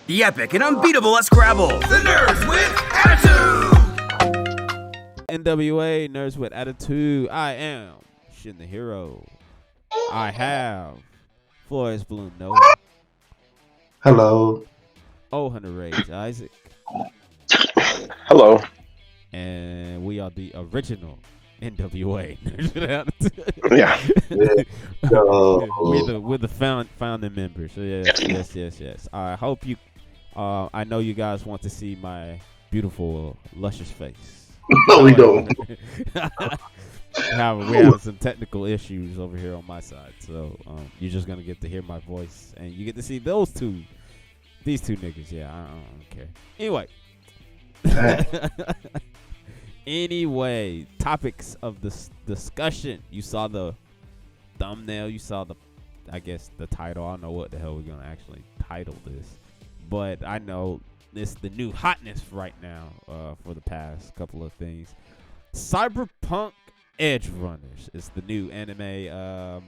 The epic and unbeatable at Scrabble. The Nerds with Attitude. N.W.A. Nerds with Attitude. I am Shin the Hero. I have Flores Bloom Noah. Hello. OldHunterRage Isaac. Hello. And we are the original N.W.A. Yeah. We're the founding members. So yes. I hope you. I know you guys want to see my beautiful, luscious face. No, we don't. We're having some technical issues over here on my side, so you're just gonna get to hear my voice, and you get to see these two niggas. Yeah, I don't care. Anyway, topics of this discussion. You saw the thumbnail. You saw the title. I don't know what the hell we're gonna actually title this, but I know it's the new hotness right now for the past couple of things. Cyberpunk Edgerunners is the new anime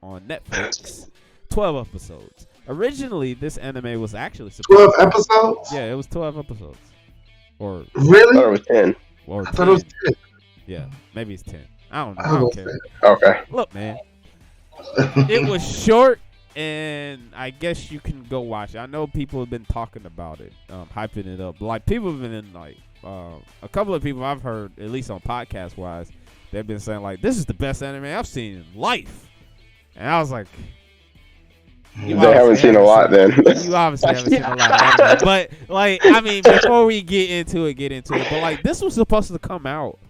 on Netflix. 12 episodes. Originally, this anime was actually 12 episodes? Yeah, it was 12 episodes. Or really? I thought it was 10. Or I thought it was 10. Yeah, maybe it's 10. I don't know. I don't care. Okay. Look, man. It was short, and I guess you can go watch it. I know people have been talking about it, hyping it up. Like, people have been a couple of people I've heard, at least on podcast wise, they've been saying like, this is the best anime I've seen in life. And I was like, they haven't seen a lot then. You obviously haven't seen a lot of anime. But like, I mean, before we get into it. But like, this was supposed to come out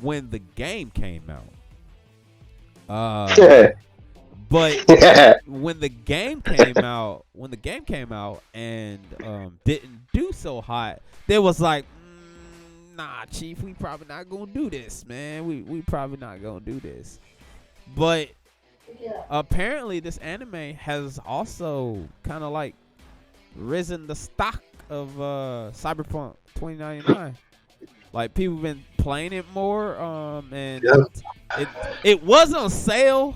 when the game came out. But when the game came out and didn't do so hot, there was like, nah, Chief, we probably not gonna do this, man. We probably not gonna do this. But apparently, this anime has also kind of like risen the stock of Cyberpunk 2099. Like, people have been playing it more, and it was on sale.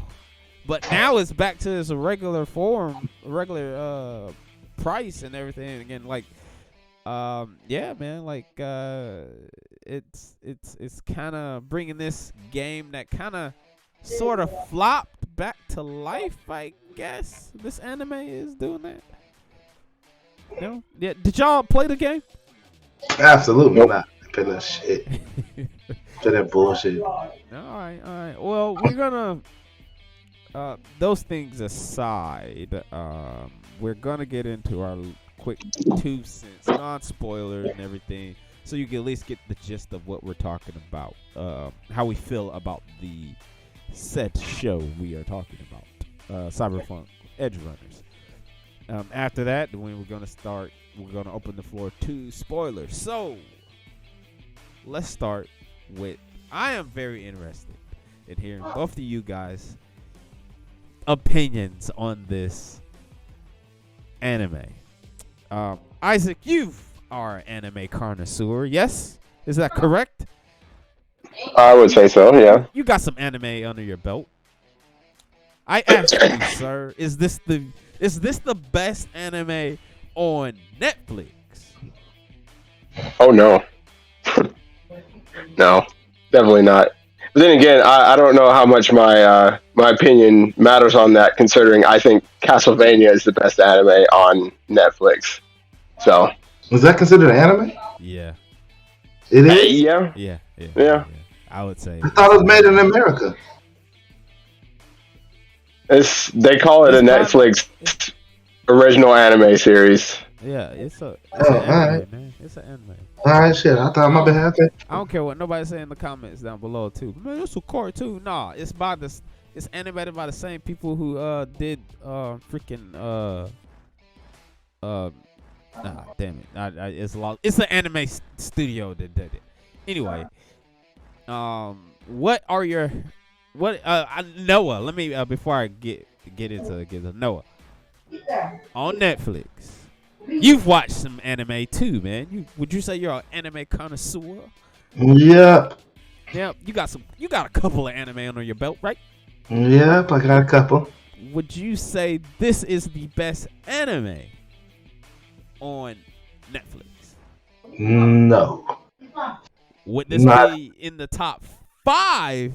But now it's back to its regular price and everything again. Like, yeah, man. Like, it's kind of bringing this game that kind of sort of flopped back to life. I guess this anime is doing that. No, yeah. Did y'all play the game? Absolutely not. Play that shit. Play that bullshit. All right. Well, we're gonna. Those things aside, we're gonna get into our quick 2 cents, non-spoiler and everything, so you can at least get the gist of what we're talking about, how we feel about the said show we are talking about, Cyberpunk Edgerunners. After that, when we're gonna open the floor to spoilers. So let's start with. I am very interested in hearing both of you guys' opinions on this anime. Isaac, you are an anime connoisseur, yes? Is that correct? I would say so, yeah. You got some anime under your belt. I ask you, sir, is this the best anime on Netflix? Oh, no. No, definitely not. But then again, I don't know how much my opinion matters on that, considering I think Castlevania is the best anime on Netflix. So, was that considered an anime? Yeah. It is? Yeah. I would say. I thought it was made in America. They call it a Netflix original anime series. Yeah, it's an anime, man. It's an anime. All right, shit. I thought my behalf. I don't care what nobody say in the comments down below too. Man, it's a cartoon. Nah, it's animated by the same people who did damn it. It's an anime studio that did it. Anyway, what are your Noah? Let me before I get into Noah on Netflix. You've watched some anime too, man. Would you say you're an anime connoisseur? Yep. Yeah, you got a couple of anime under your belt, right? Yep, I got a couple. Would you say this is the best anime on Netflix? No. Would this Not be in the top 5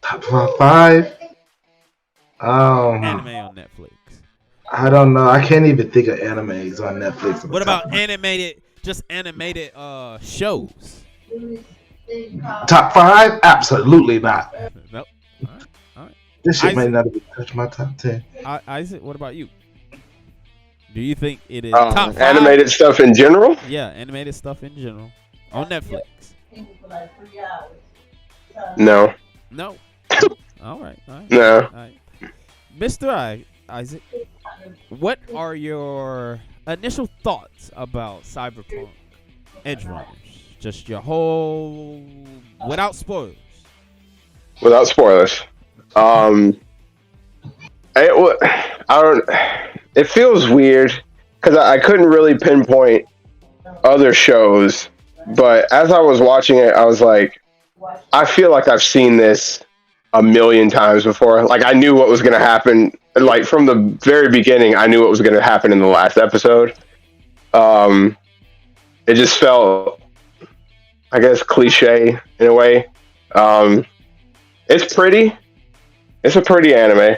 top 5. anime on Netflix? I don't know. I can't even think of animes on Netflix. What about animated shows? Top 5? Absolutely not. Nope. All right. This shit may Isaac? not even touch my top 10. Isaac, what about you? Do you think it is top 5? Animated stuff in general? Yeah, animated stuff in general on Netflix. No. No. All right. No. All right. Mr. Isaac, what are your initial thoughts about Cyberpunk Edgerunners? Just your whole, without spoilers. Without spoilers. It feels weird because I couldn't really pinpoint other shows, but as I was watching it, I was like, I feel like I've seen this a million times before. Like, I knew what was going to happen. Like, from the very beginning, I knew what was going to happen in the last episode. It just felt, I guess, cliche in a way. It's pretty. It's a pretty anime.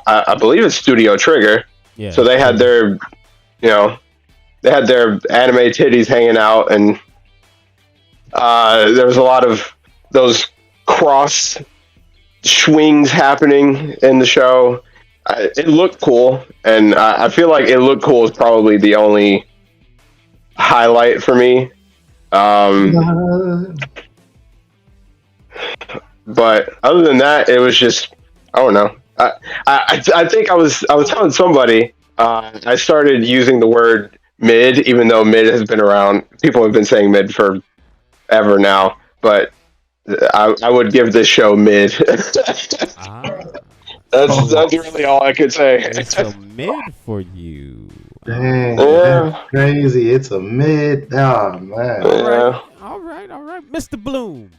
I believe it's Studio Trigger. Yeah. So they had their, they had their anime titties hanging out, and there was a lot of those cross swings happening in the show. It looked cool, and I feel like it looked cool is probably the only highlight for me. But other than that, it was just, I don't know. I think I was telling somebody I started using the word mid, even though mid has been around. People have been saying mid for ever now, but I would give this show mid. That's really all I could say. It's a mid for you. Dang, that's crazy. It's a mid. Oh, man. All right. Mr. Bloom.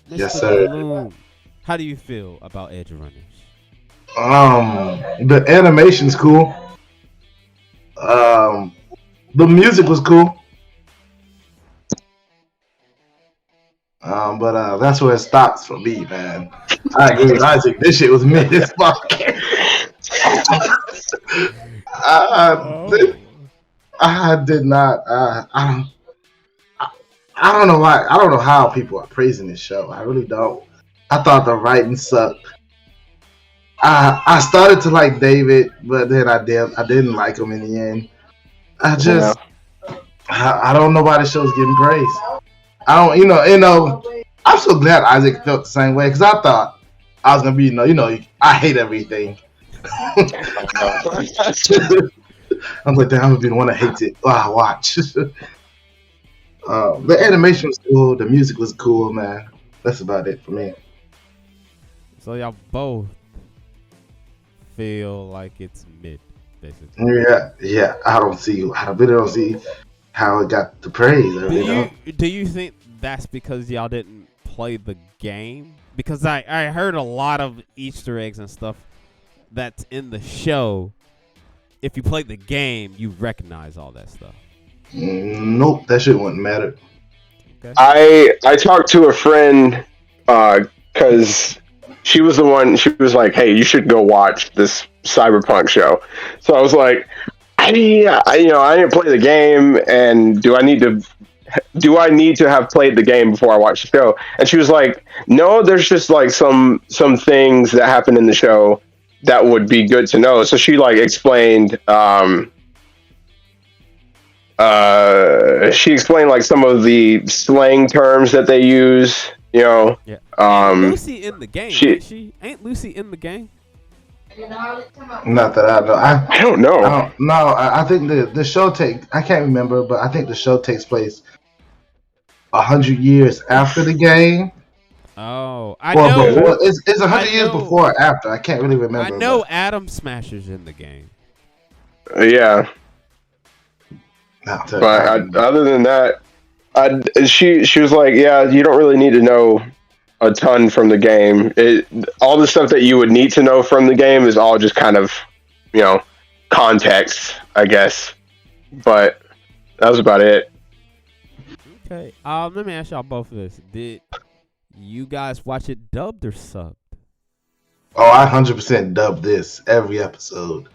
Yes, sir. Bloom. How do you feel about Edgerunners? The animation's cool. The music was cool. But that's where it stops for me, man. I agree with Isaac. This shit was mid as fuck. I did not. I don't know why. I don't know how people are praising this show. I really don't. I thought the writing sucked. I started to like David, but then I didn't like him in the end. I don't know why the show's getting praised. I don't, I'm so glad Isaac felt the same way, because I thought I was gonna be, I hate everything. I'm like, damn, I'm gonna be the one that hates it. I watch. The animation was cool. The music was cool, man. That's about it for me. So y'all both feel like it's mid, basically. Yeah. I really don't see how it got the praise. Do you think that's because y'all didn't play the game? Because I heard a lot of Easter eggs and stuff that's in the show. If you play the game, you recognize all that stuff. Nope, that shit wouldn't matter. Okay. I talked to a friend because she was the one. She was like, "Hey, you should go watch this Cyberpunk show." So I was like, I didn't play the game, and do I need to have played the game before I watch the show? And she was like, "No, there's just like some things that happen in the show that would be good to know." So she like explained. She explained like some of the slang terms that they use. Yeah. Lucy in the game. Ain't Lucy in the game? Not that I know. I don't know. I think the show I can't remember, but I think the show takes place 100 years after the game. Oh, I know. It's 100 years before or after. I can't really remember. I know Adam Smasher's in the game. Yeah. But other than that, she was like, yeah, you don't really need to know a ton from the game. All the stuff that you would need to know from the game is all just kind of, context, I guess. But That was about it. Okay. Let me ask y'all both of this. Did you guys watch it dubbed or subbed? Oh, I 100% dubbed this every episode.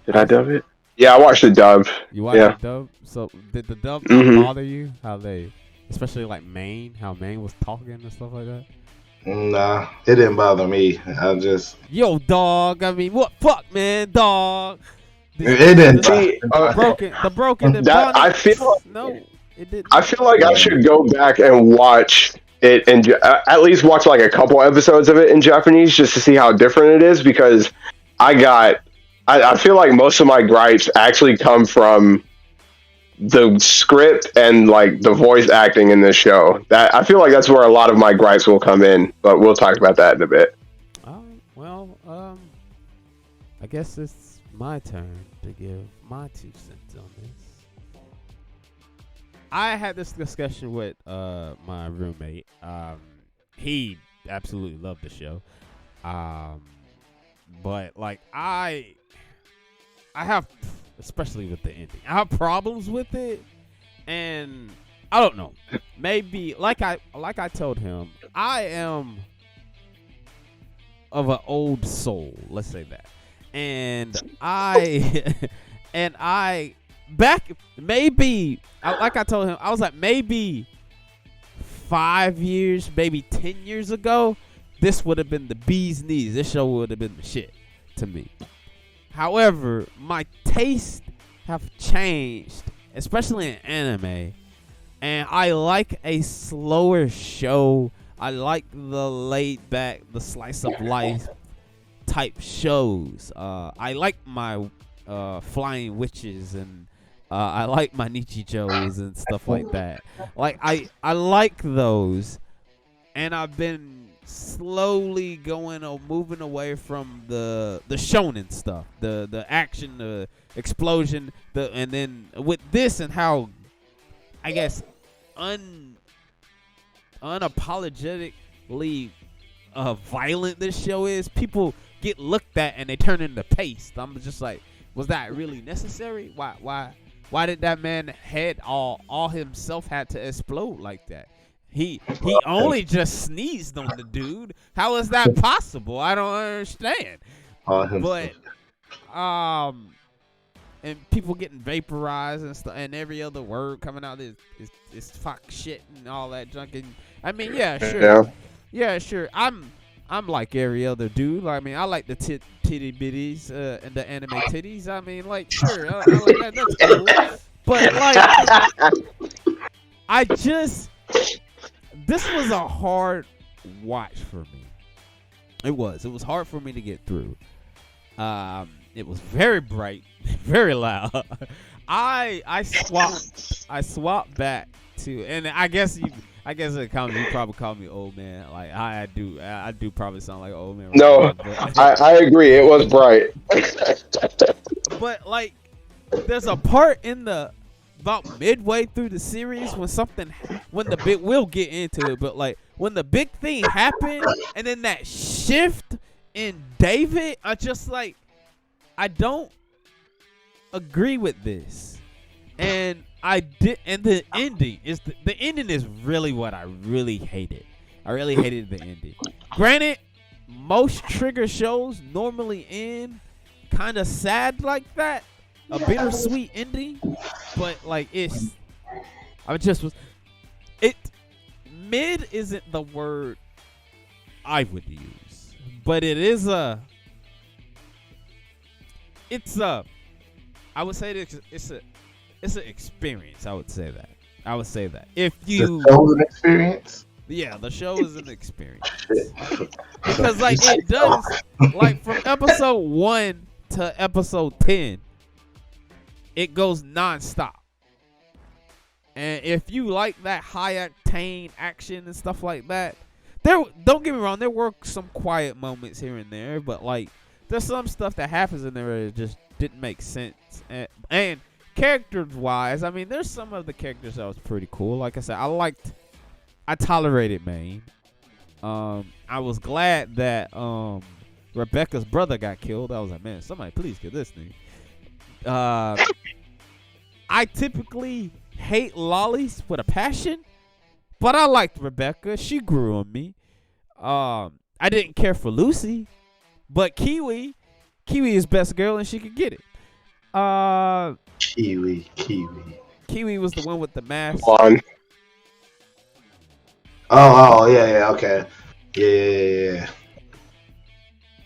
Did I dub it? Yeah, I watched the dub. You watched Yeah. the dub? So did the dub Mhm. not bother you? How they, especially like Maine, how Maine was talking and stuff like that? Nah, it didn't bother me. I just Yo, dog. I mean, what fuck, man, dog. it didn't. See, The broken. The that I bonnets. feel No, it didn't. I feel like I should go back and watch it and at least watch like a couple episodes of it in Japanese just to see how different it is, because I feel like most of my gripes actually come from the script and like the voice acting in this show. That I feel like that's where a lot of my gripes will come in, but we'll talk about that in a bit. Well, I guess it's my turn to give my 2 cents on this. I had this discussion with my roommate. He absolutely loved the show. But like I have, especially with the ending, I have problems with it, and I don't know. Maybe like I told him, I am of an old soul. Let's say that, and I back maybe like I told him, I was like maybe 5 years, maybe 10 years ago, this would have been the bee's knees. This show would have been the shit to me. However, my tastes have changed, especially in anime, and I like a slower show. I like the laid back, the slice of life type shows. I like my flying witches, and I like my Nichijos and stuff like that. Like I like those, and I've been slowly going or moving away from the shonen stuff, the action, the explosion, and then with this and how I guess unapologetically violent this show is, people get looked at and they turn into paste. I'm just like, was that really necessary? Why did that man head all himself had to explode like that? He only just sneezed on the dude. How is that possible? I don't understand. But and people getting vaporized and stuff, and every other word coming out is fuck shit and all that junk. And I mean, yeah, sure, yeah, sure. I'm like every other dude. I mean, I like the titty bitties and the anime titties. I mean, like, sure, I like that. That's cool. But like, I just. This was a hard watch for me. It was hard for me to get through. It was very bright, very loud. I swapped back to, and I guess it comes. You probably call me old man. Like I do probably sound like an old man. No, I agree. It was bright. But like, there's a part in the about midway through the series we'll get into it, but like when the big thing happened and then that shift in David, I just like, I don't agree with this. And the ending is the ending is really what I really hated. I really hated the ending. Granted, most trigger shows normally end kind of sad like that. A bittersweet ending, but like mid isn't the word I would use, but it is I would say it's an experience. I would say that. If you the show an experience. Yeah, the show is an experience. Because like it does, like from episode 1 to episode 10, it goes nonstop. And if you like that high octane action and stuff like that, don't get me wrong, there were some quiet moments here and there, but like there's some stuff that happens in there that just didn't make sense. And characters wise, I mean, there's some of the characters that was pretty cool. Like I said, I tolerated Maine. I was glad that Rebecca's brother got killed. I was like, man, somebody please kill this thing. I typically hate lollies with a passion, but I liked Rebecca. She grew on me. I didn't care for Lucy, but Kiwi is best girl and she could get it. Kiwi. Kiwi was the one with the mask. Blonde. Oh, yeah, okay. Yeah.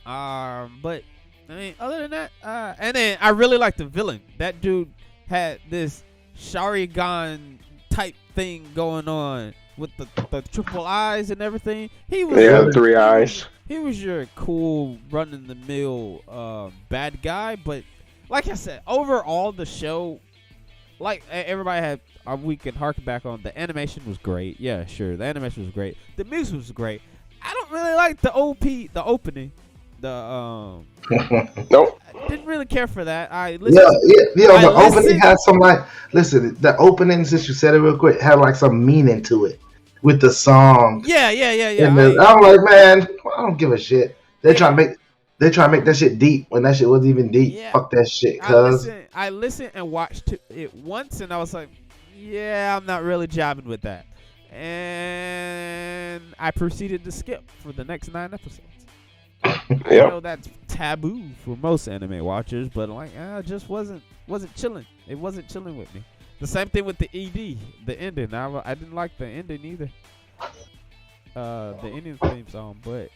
But I mean, other than that, and then I really liked the villain. That dude had this Sharingan type thing going on with the triple eyes and everything. He was 3 eyes. He was your cool run-in-the-mill bad guy, but like I said, overall the show, like everybody had, we can harken back on, the animation was great. Yeah, sure, the animation was great. The music was great. I don't really like the opening. Nope. I didn't really care for that. The opening had some listen, the opening, since you said it real quick, had like some meaning to it with the song. Yeah. I'm like, man, I don't give a shit. They try to make that shit deep when that shit wasn't even deep. Yeah. Fuck that shit, cuz. I listened and watched it once, and I was like, yeah, I'm not really jabbing with that. And I proceeded to skip for the next 9 episodes. I know that's taboo for most anime watchers, but it just wasn't chilling. It wasn't chilling with me. The same thing with the ED, the ending. I didn't like the ending either. The ending theme song, but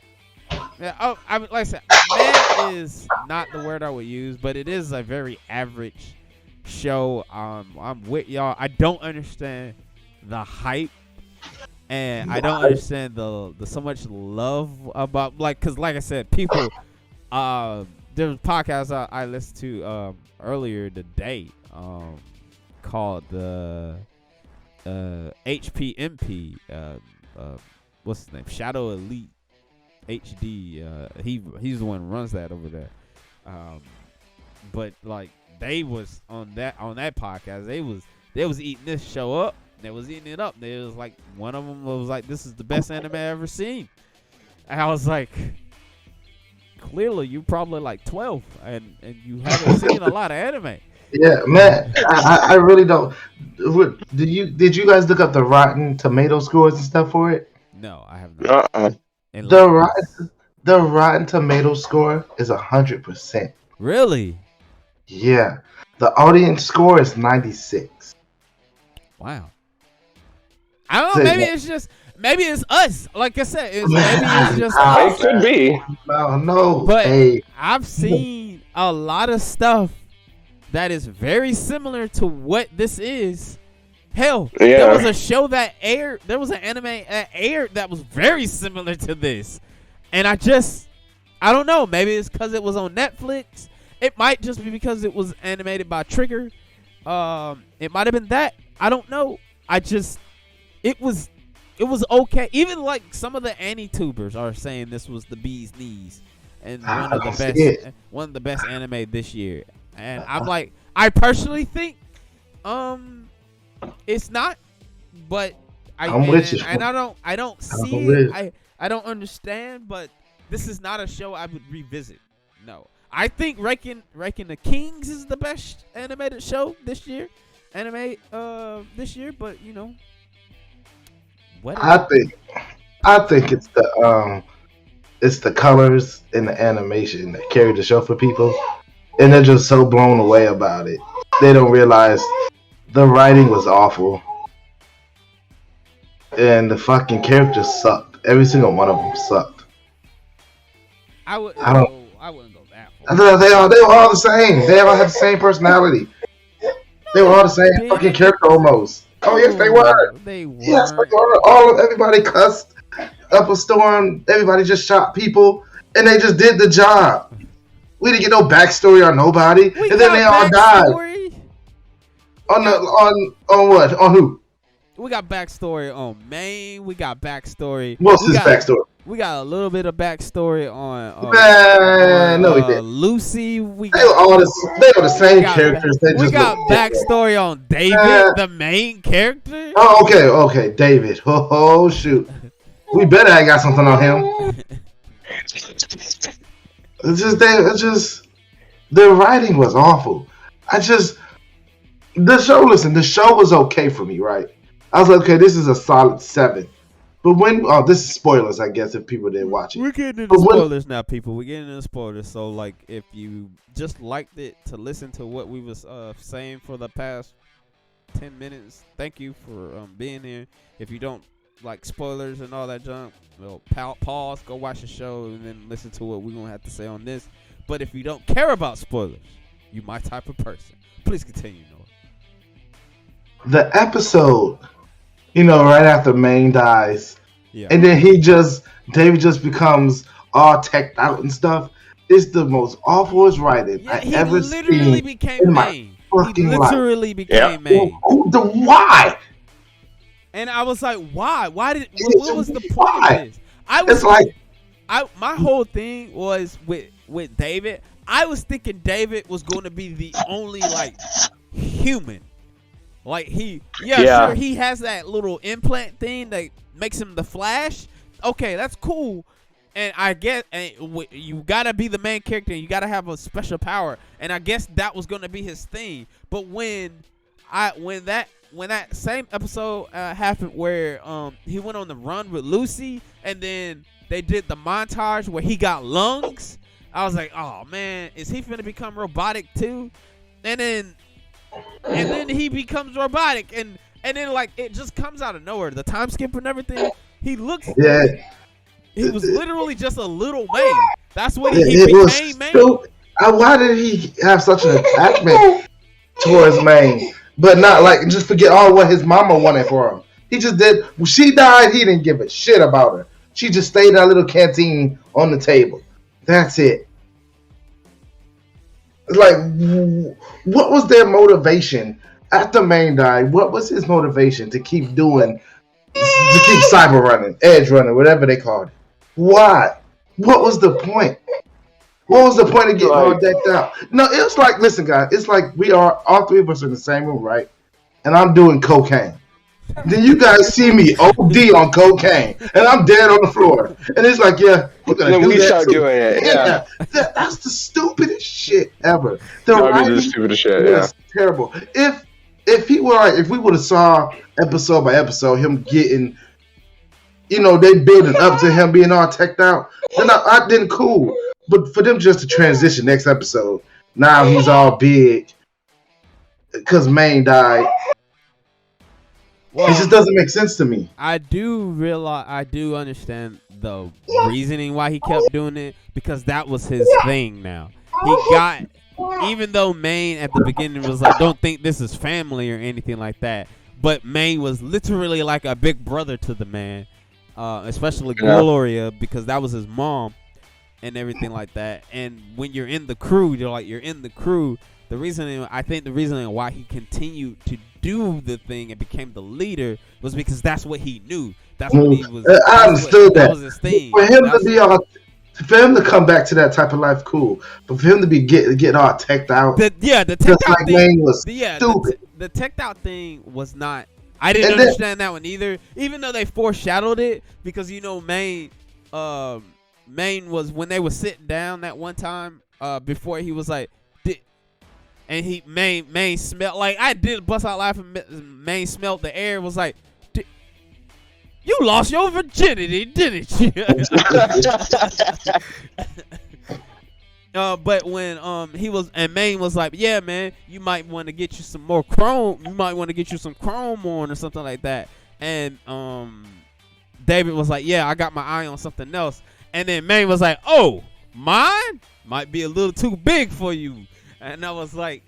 yeah. Like I said, man is not the word I would use, but it is a very average show. I'm with y'all. I don't understand the hype. And I don't understand the so much love about, because like I said, people, there was podcasts I listened to earlier today called the HPMP, what's his name, Shadow Elite HD. He's the one who runs that over there. But like they was on that podcast, they was eating this show up. They was eating it up. They was like, one of them was like, "This is the best anime I ever seen." And I was like, "Clearly, you probably like 12, and you haven't seen a lot of anime." Yeah, man, I really don't. Did you guys look up the Rotten Tomato scores and stuff for it? No, I have not. The Rotten Tomato score is 100%. Really? Yeah, the audience score is 96. Wow. I don't know. Maybe it's us. Like I said, maybe it's just us. It could be. No. But I've seen a lot of stuff that is very similar to what this is. Hell, there was a show that aired. There was an anime that aired that was very similar to this, and I don't know. Maybe it's because it was on Netflix. It might just be because it was animated by Trigger. It might have been that. I don't know. It was okay. Even like some of the AniTubers are saying this was the bee's knees and one of the best anime this year. And I'm like, I personally think it's not, but I'm with you. And I don't see it. I don't understand, but this is not a show I would revisit. No. I think Reckon the Kings is the best animated show this year. This year, but you know, I think it's the colors and the animation that carry the show for people, and they're just so blown away about it. They don't realize the writing was awful, and the fucking characters sucked. Every single one of them sucked. I wouldn't go that far. They were all the same. They all had the same personality. They were all the same fucking character almost. Oh yes, they were. Yes, they were. Everybody cussed up a storm. Everybody just shot people, and they just did the job. We didn't get no backstory on nobody, and then they all died. On what? On who? We got backstory on Maine. We got backstory. What's his backstory? We got a little bit of backstory on no, we didn't. Lucy. They were the same characters. We got backstory on David, the main character. Oh, okay, David. Oh shoot, we better have got something on him. It's just the writing was awful. I just the show. Listen, the show was okay for me, right? I was like, okay, this is a solid 7. But this is spoilers, I guess, if people didn't watch it. We're getting into spoilers now, people. We're getting into spoilers. So, like, if you just liked it to listen to what we was saying for the past 10 minutes, thank you for being here. If you don't like spoilers and all that junk, well, pause, go watch the show, and then listen to what we're going to have to say on this. But if you don't care about spoilers, you my type of person. Please continue, Noah. The episode, right after Maine dies, and then David just becomes all teched out and stuff. It's the most awfulest writing I ever seen in my fucking life. He literally became Maine. Why? And I was like, why? What was the point of this? My whole thing was with David. I was thinking David was going to be the only human. Like sure, he has that little implant thing that makes him the Flash. Okay, that's cool. And I guess you gotta be the main character. And you gotta have a special power. And I guess that was gonna be his thing. But when that same episode happened where he went on the run with Lucy, and then they did the montage where he got lungs, I was like, oh man, is he finna become robotic too? And then he becomes robotic, and then it just comes out of nowhere. The time skip and everything. He looks. Yeah. He was literally just a little Maine. That's what he became, Maine. Why did he have such an attachment towards Maine? But not just forget all what his mama wanted for him. He just did. When she died, he didn't give a shit about her. She just stayed in that little canteen on the table. That's it. What was their motivation after Maine died? What was his motivation to keep cyber running, edge running, whatever they called it? Why? What was the point? What was the point of getting all decked out? No, it was listen, guys, it's like we are, all three of us are in the same room, right? And I'm doing cocaine. Then you guys see me OD on cocaine, and I'm dead on the floor. And it's like, yeah, we're going to do that start doing it, yeah. That's the stupidest shit ever. The stupidest shit, yeah. Terrible. If we would have saw episode by episode him getting, they building up to him being all teched out, then I didn't cool. But for them just to transition next episode, now he's all big because Maine died. Well, it just doesn't make sense to me. I do understand the reasoning why he kept doing it, because that was his thing now. Even though Maine at the beginning was like, don't think this is family or anything like that, but Maine was literally like a big brother to the man, especially Gloria, because that was his mom and everything like that. And when you're in the crew, you're in the crew. The reasoning why he continued to do the thing and became the leader was because that's what he knew. That's what he was. I understood that. That was his thing. For him to come back to that type of life, cool. But for him to be getting all teched out, the teched out thing was stupid. The teched out thing was not. I didn't understand that one either. Even though they foreshadowed it, because Maine was, when they were sitting down that one time before, he was like. And Maine smelled, I did bust out laughing. Maine smelled the air, was like, you lost your virginity, didn't you? But when Maine was like, yeah, man, you might want to get you some more chrome. You might want to get you some chrome on or something like that. And David was like, yeah, I got my eye on something else. And then Maine was like, oh, mine might be a little too big for you. And I was like,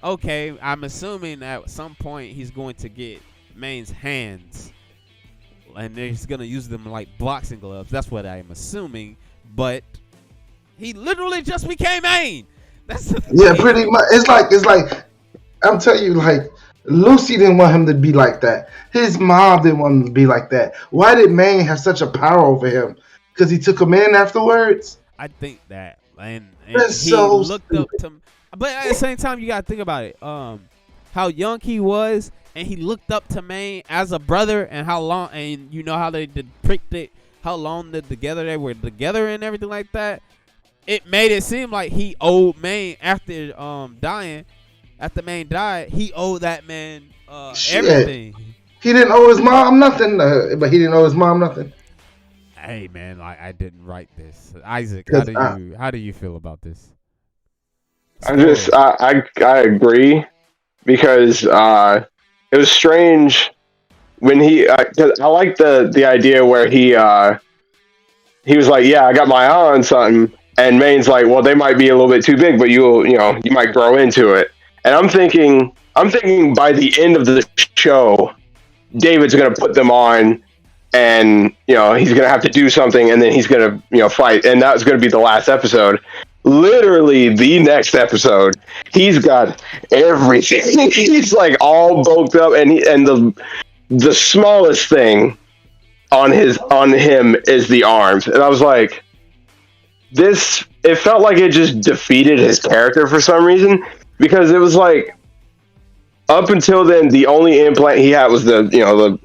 okay, I'm assuming at some point he's going to get Maine's hands. And he's going to use them like boxing gloves. That's what I'm assuming. But he literally just became Maine. That's the thing. Yeah, pretty much. It's like, I'm telling you, Lucy didn't want him to be like that. His mom didn't want him to be like that. Why did Maine have such a power over him? Because he took him in afterwards? I think that. And that's he so looked stupid. up to. But at the same time, you gotta think about it. How young he was, and he looked up to Maine as a brother, and how long, and how they depicted how long they were together and everything like that. It made it seem like he owed Maine after dying. after man died, he owed that man Shit. everything. He didn't owe his mom nothing, but he didn't owe his mom nothing. Hey man, like I didn't write this. Isaac, 'Cause how do you feel about this? I agree because it was strange when he. 'Cause I like the idea where he was like, yeah, I got my eye on something, and Main's like, well, they might be a little bit too big, but you might grow into it. And I'm thinking by the end of the show, David's gonna put them on, and he's gonna have to do something, and then he's gonna fight, and that's gonna be the last episode. Literally, the next episode, he's got everything. He's like all bulked up, and the smallest thing on him is the arms, and I was like, this. It felt like it just defeated his character for some reason, because it was like, up until then, the only implant he had was the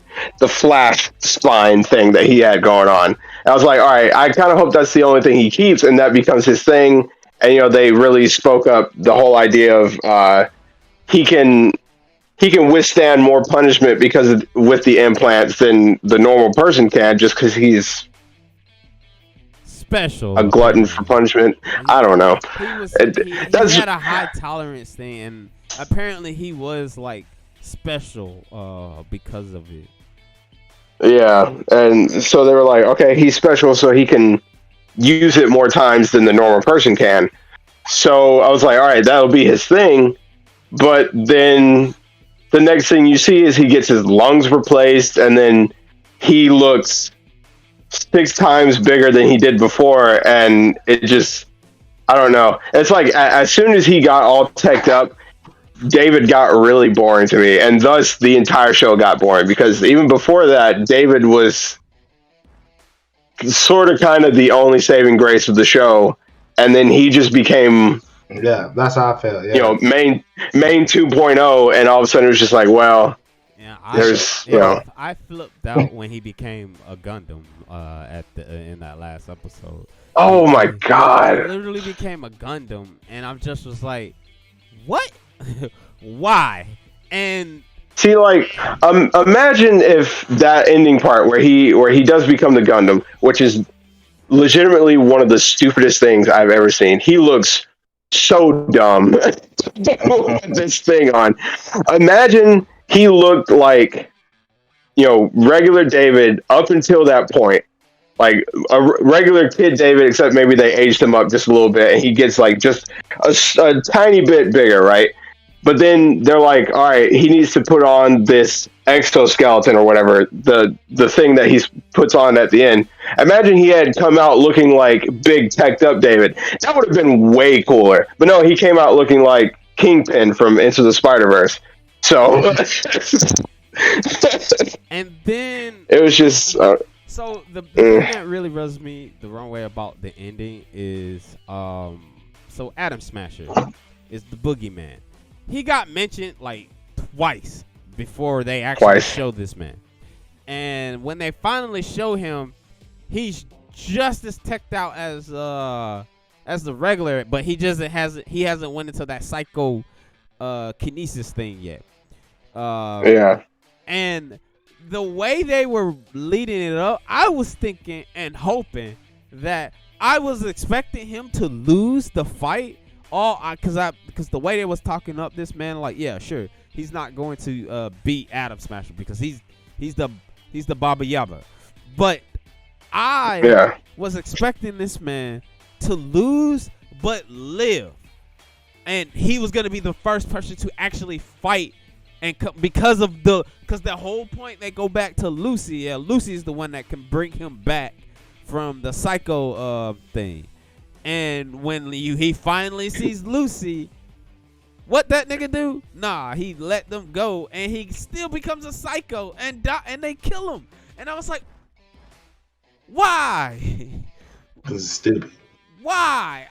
flash spine thing that he had going on. And I was like, all right, I kind of hope that's the only thing he keeps, and that becomes his thing. And they really spoke up the whole idea of he can withstand more punishment with the implants than the normal person can, just because he's special, a glutton for punishment. I don't know. He had a high tolerance thing, and apparently he was like special because of it. Yeah, and so they were like, okay, he's special, so he can use it more times than the normal person can. So I was like, all right, that'll be his thing. But then the next thing you see is he gets his lungs replaced, and then he looks 6 times bigger than he did before, and it just, I don't know. It's like as soon as he got all teched up, David got really boring to me, and thus the entire show got boring, because even before that, David was sort of kind of the only saving grace of the show, and then he just became, yeah, that's how I felt. Yeah, main 2.0, and all of a sudden it was just like, well, I flipped out when he became a Gundam in that last episode. Oh my god! He literally became a Gundam, and I just was like, what? Why? And see, like, imagine if that ending part where he does become the Gundam, which is legitimately one of the stupidest things I've ever seen. He looks so dumb with this thing on. Imagine he looked like, regular David up until that point. Like a regular kid David, except maybe they aged him up just a little bit, and he gets like just a tiny bit bigger, right? But then they're like, all right, he needs to put on this exoskeleton or whatever, the thing that he puts on at the end. Imagine he had come out looking like big teched up David. That would have been way cooler. But no, he came out looking like Kingpin from Into the Spider-Verse. So and then it was just so the thing that really rubs me the wrong way about the ending is so Atom Smasher is the boogeyman. He got mentioned like twice before they actually show this man. And when they finally show him, he's just as teched out as the regular, but he hasn't went into that psycho kinesis thing yet. Yeah. And the way they were leading it up, I was thinking and hoping that I was expecting him to lose the fight. Because the way they was talking up this man, like, yeah, sure, he's not going to beat Atom Smasher because he's the Baba Yaga. But I was expecting this man to lose but live, and he was going to be the first person to actually fight, and because the whole point they go back to Lucy. Yeah, Lucy is the one that can bring him back from the psycho thing. And when he finally sees Lucy, what that nigga do? Nah, he let them go, and he still becomes a psycho and they kill him. And I was like, why? Because it's stupid. Why?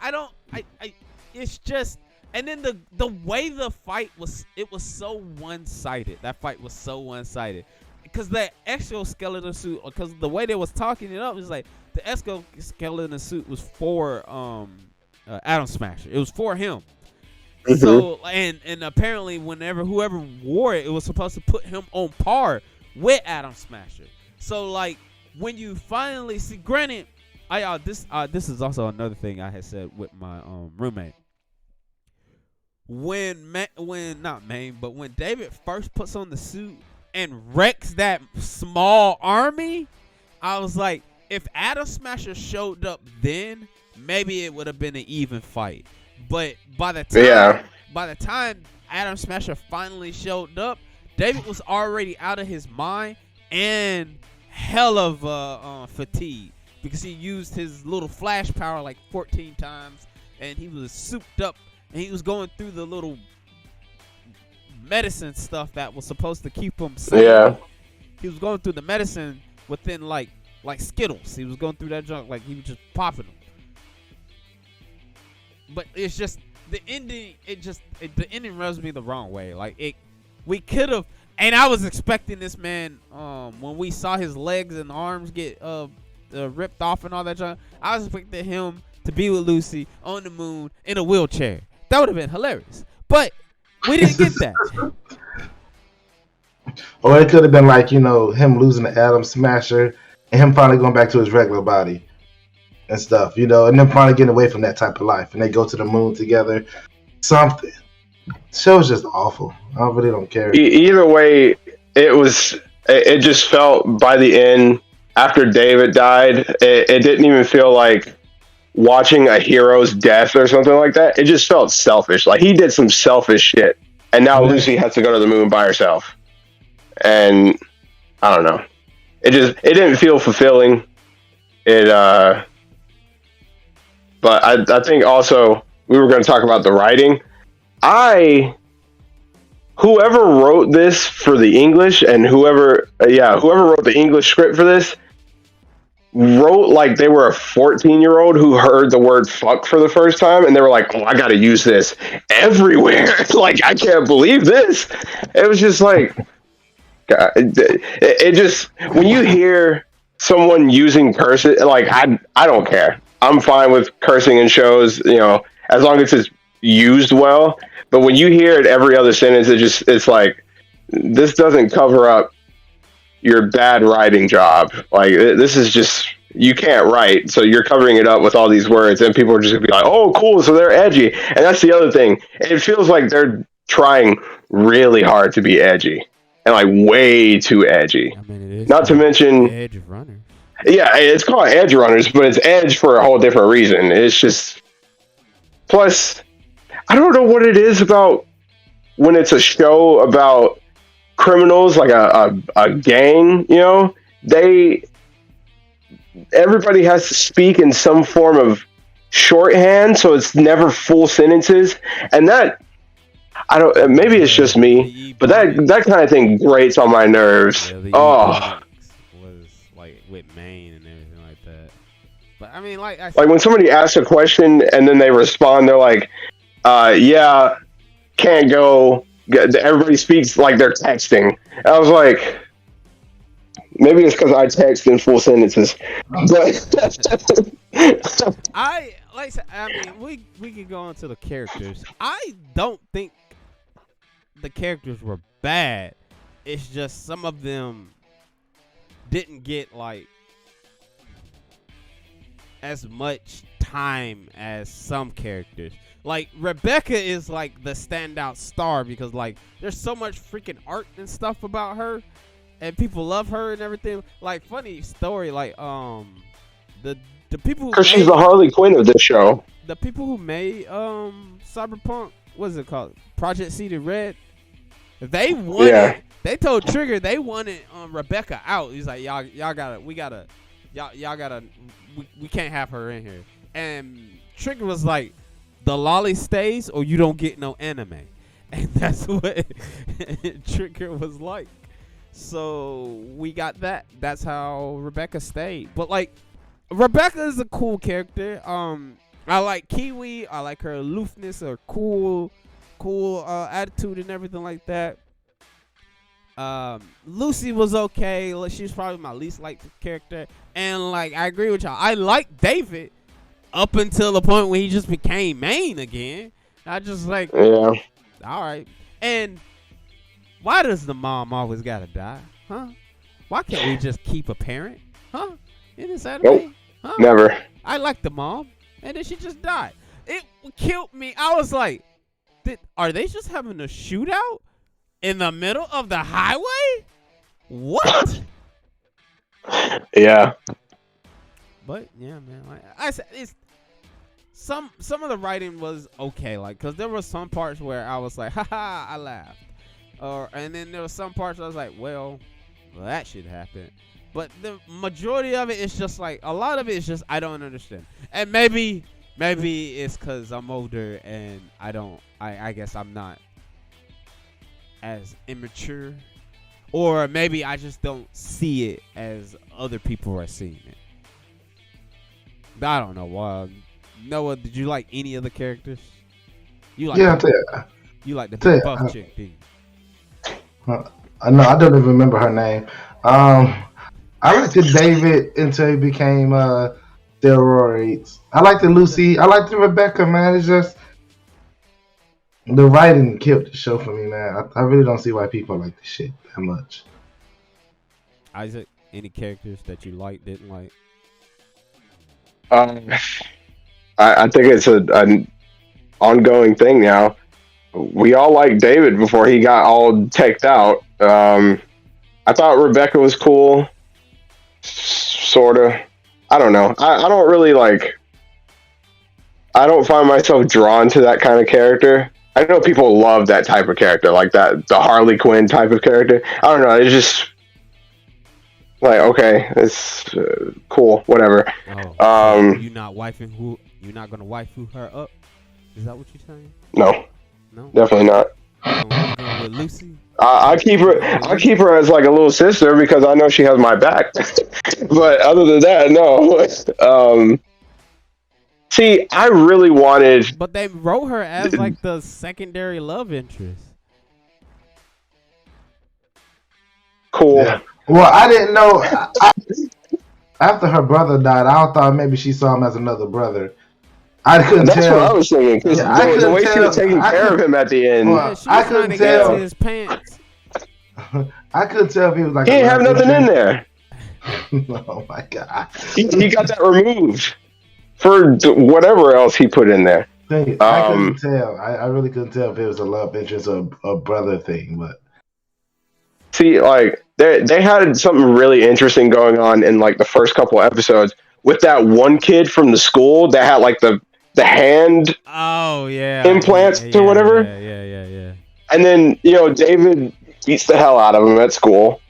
It's just, and then the way the fight was, it was so one-sided. That fight was so one-sided. Because that exoskeleton suit, because the way they was talking it up, was like, the exoskeleton suit was for Atom Smasher. It was for him. So and apparently whoever wore it, it was supposed to put him on par with Adam Smasher. So like when you finally see, granted, this is also another thing I had said with my roommate. When David first puts on the suit and wrecks that small army, I was like, if Adam Smasher showed up then, maybe it would have been an even fight. But by the time Adam Smasher finally showed up, David was already out of his mind and hell of fatigue, because he used his little flash power like 14 times, and he was souped up, and he was going through the little medicine stuff that was supposed to keep him safe. Yeah. He was going through the medicine within like Skittles. He was going through that junk like he was just popping them. But it's just the ending. The ending rubs me the wrong way. Like we could have, and I was expecting this man. When we saw his legs and arms get ripped off and all that junk, I was expecting him to be with Lucy on the moon in a wheelchair. That would have been hilarious. But we didn't get that. Or it could have been like, him losing to Adam Smasher and him finally going back to his regular body and stuff, and then finally getting away from that type of life, and they go to the moon together. Something. The show's just awful. I really don't care. Either way, it just felt by the end, after David died, it didn't even feel like watching a hero's death or something like that. It just felt selfish. Like he did some selfish shit, and now Lucy has to go to the moon by herself. And I don't know. It didn't feel fulfilling. But I think also we were going to talk about the writing. Whoever wrote this for the English and whoever wrote the English script for this wrote like they were a 14-year-old who heard the word fuck for the first time, and they were like, oh, I got to use this everywhere. Like, I can't believe this. It was just like, God, it just, when you hear someone using curses, like, I don't care. I'm fine with cursing in shows, as long as it's used well. But when you hear it every other sentence, it's like, this doesn't cover up your bad writing job. Like, this is just, you can't write, so you're covering it up with all these words, and people are just gonna be like, oh, cool, so they're edgy. And that's the other thing. It feels like they're trying really hard to be edgy, and like way too edgy. I mean, it is not to mention Edgerunners. Yeah, it's called Edgerunners, but it's edge for a whole different reason. It's just, plus, I don't know what it is about when it's a show about criminals, like a gang, everybody has to speak in some form of shorthand, so it's never full sentences, and that, I don't, maybe it's just me, but that kind of thing grates on my nerves. Was like with Maine and everything like that. But I mean, like when somebody asks a question and then they respond, they're like, yeah, can't go. Everybody speaks like they're texting. I was like, maybe it's because I text in full sentences. But I mean, we can go into the characters. I don't think the characters were bad. It's just some of them didn't get like as much time as some characters. Like, Rebecca is like the standout star because like there's so much freaking art and stuff about her, and people love her and everything. Like, funny story, like the people, because she's the Harley Quinn of this show. The people who made Cyberpunk, what is it called, Project Seeded Red, they wanted, they told Trigger they wanted Rebecca out. He's like, y'all gotta, we can't have her in here. And Trigger was like, the lolly stays or you don't get no anime. And that's what Trigger was like. So we got that. That's how Rebecca stayed. But like, Rebecca is a cool character. I like Kiwi. I like her aloofness, her cool attitude and everything like that. Lucy was okay. She's probably my least liked character. And like, I agree with y'all. I like David up until the point when he just became main again. I just like, Yeah. all right. And why does the mom always gotta die? Huh? Why can't we just keep a parent? Huh? In this anime? Nope. Huh? Never. I like the mom, and then she just died. It killed me. I was like, are they just having a shootout in the middle of the highway? What? Yeah. But yeah, man. Like I said, it's some of the writing was okay, like because there were some parts where I was like, haha, I laughed, and then there were some parts I was like, well, that should happen. But the majority of it is just like a lot of it is just I don't understand, and maybe it's because I'm older and I guess I'm not as immature, or maybe I just don't see it as other people are seeing it. I don't know. Noah, did you like any of the characters? You like you like the big buff chick, didn't you? No, I don't even remember her name. I liked David until he became steroids. I liked Lucy. I liked Rebecca, man. It's just the writing killed the show for me, man. I really don't see why people like this shit that much. Isaac, any characters that you like, didn't like? I think it's an ongoing thing now. We all liked David before he got all teched out. I thought Rebecca was cool, sorta. I don't know. I don't really like. I don't find myself drawn to that kind of character. I know people love that type of character, like the Harley Quinn type of character. I don't know. It's just like, okay, it's cool, whatever. Oh, you not gonna waifu her up? Is that what you're saying? No, definitely not. Going with Lucy? I keep her as like a little sister because I know she has my back. But other than that, no. See, I really wanted. But they wrote her as like the secondary love interest. Cool. Yeah. Well, I didn't know. After her brother died, I thought maybe she saw him as another brother. I couldn't tell. That's what I was thinking. The way she was taking care of him at the end. Well, she was trying to get to his pants. I couldn't tell if he was like. He didn't have nothing in there. Oh my god. He got that removed for whatever else he put in there. I couldn't tell. I really couldn't tell if it was a love interest or a brother thing, but. See, like they had something really interesting going on in like the first couple episodes with that one kid from the school that had like the hand implants or whatever. Yeah. And then, David beats the hell out of him at school.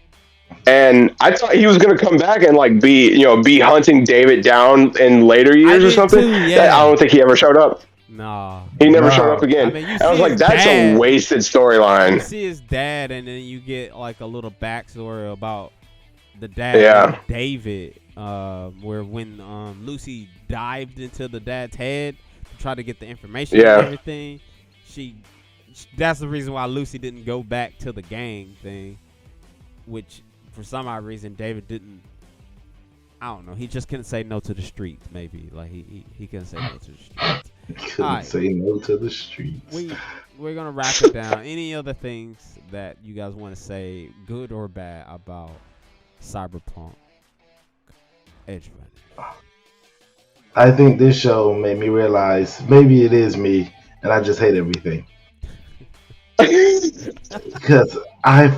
And I thought he was going to come back and like be hunting David down in later years or something. Too, yeah. I don't think he ever showed up. No. He never showed up again. I mean, I was like, that's a wasted storyline. You see his dad, and then you get like a little backstory about the dad, of David, where when Lucy dived into the dad's head to try to get the information and everything, that's the reason why Lucy didn't go back to the gang thing, which for some odd reason David didn't. I don't know. He just couldn't say no to the streets. Maybe like he couldn't say no to the streets. Couldn't say no to the streets. We're gonna wrap it down. Any other things that you guys want to say, good or bad, about Cyberpunk Edgerunners? I think this show made me realize maybe it is me, and I just hate everything. Because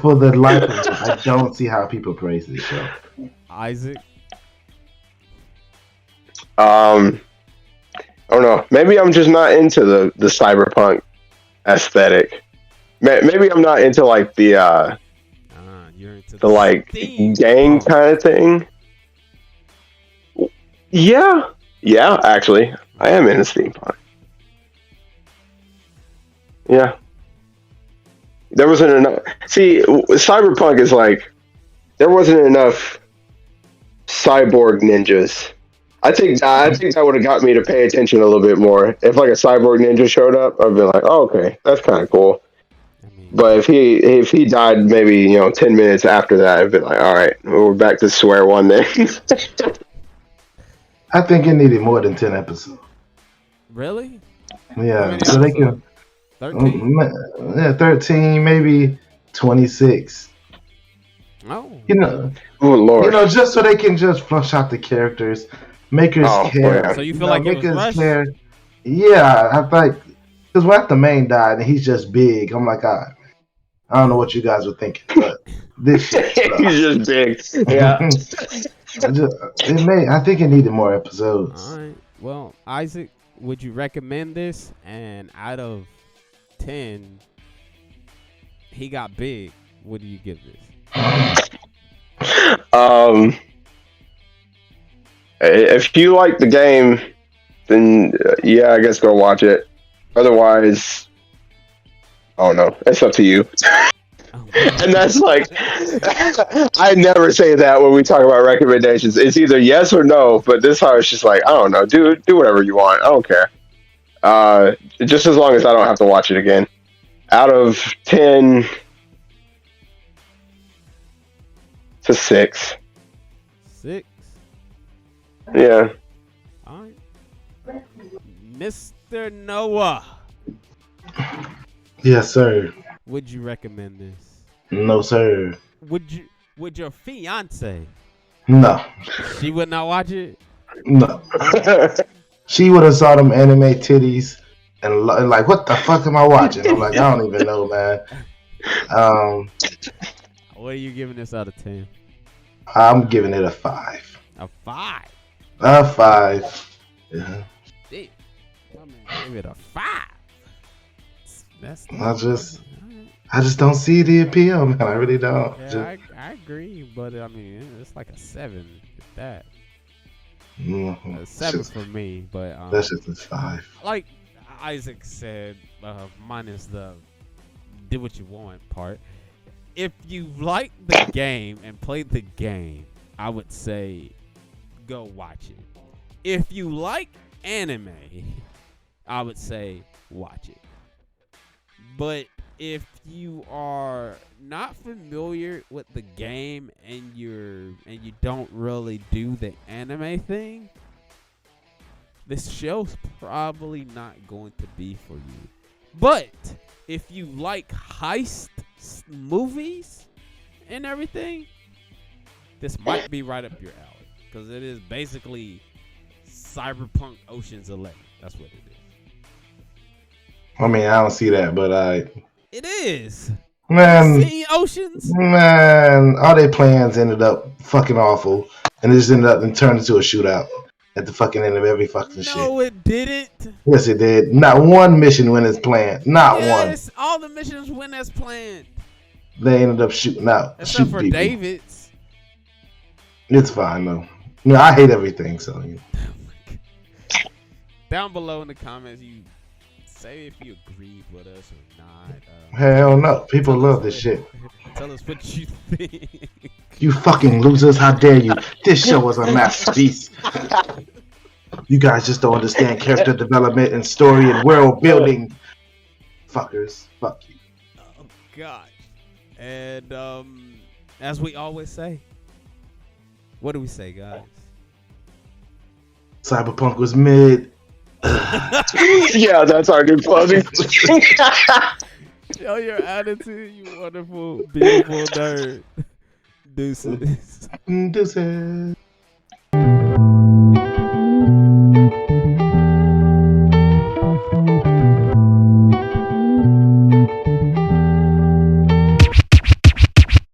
for the life of me, I don't see how people praise this show. Isaac? I don't know. Maybe I'm just not into the cyberpunk aesthetic. Maybe I'm not into like the you're into the like gang kind of thing. Yeah, actually, I am into steampunk. Yeah, there wasn't enough. See, cyberpunk is like there wasn't enough cyborg ninjas. I think that would have got me to pay attention a little bit more. If like a cyborg ninja showed up, I'd be like, "Oh, okay, that's kind of cool." But if he died maybe 10 minutes after that, I'd be like, "All right, we're back to square one then." I think it needed more than 10 episodes. Really? Yeah, so they can 13? Yeah, 13, maybe 26. Oh. You know, Oh Lord. just so they can just flush out the characters, make us Oh, care. yeah. So you feel like it make was us rushed? care. Yeah, I think because what the main died and he's just big. I'm like, I don't know what you guys were thinking, but this shit He's just big. Yeah. I think it needed more episodes. All right. Well, Isaac, would you recommend this? And out of 10, he got big. What do you give this? If you like the game, then yeah, I guess go watch it. Otherwise, oh no, it's up to you. And that's like, I never say that when we talk about recommendations. It's either yes or no. But this time it's just like, I don't know, do whatever you want. I don't care. Just as long as I don't have to watch it again. Out of 10 to 6. 6. Yeah. All right. Mr. Noah, Yes, sir. would you recommend this? No, sir. Would your fiance? No, She would not watch it. no. She would have saw them anime titties and like, what the fuck am I watching? I'm like, I don't even know, man. What are you giving this out of 10? I'm giving it a 5. A 5. A 5. Yeah. Damn. I'm gonna give it a 5. That's I just don't see the appeal, man. I really don't. yeah, I agree, but I mean, it's like a 7 at that. A 7 for me, but that's just a 5. like Isaac said, minus the do what you want part. If you like the game and played the game, I would say go watch it. If you like anime, I would say watch it. But if you are not familiar with the game and you don't really do the anime thing, this show's probably not going to be for you. But if you like heist movies and everything, this might be right up your alley, because it is basically Cyberpunk Ocean's 11. That's what it is. I mean, I don't see that, but It is. man, See Oceans? man, all their plans ended up fucking awful, and it just ended up and turned into a shootout at the fucking end of every fucking shit. No, it didn't. Yes, it did. Not one mission went as planned. Not one. Yes, all the missions went as planned. They ended up shooting out. Except shooting for people. David's. It's fine though. You know, I hate everything, so you know. Down below in the comments, you say if you agreed with us or not. Hell no. People love this shit. Tell us what you think. You fucking losers, how dare you? This show was a masterpiece. You guys just don't understand character development and story and world building. Fuckers. Fuck you. Oh, gosh. And as we always say, what do we say, guys? Cyberpunk was mid. Yeah, that's our new closing. Show your attitude, you wonderful, beautiful nerd. Deuces. Deuces.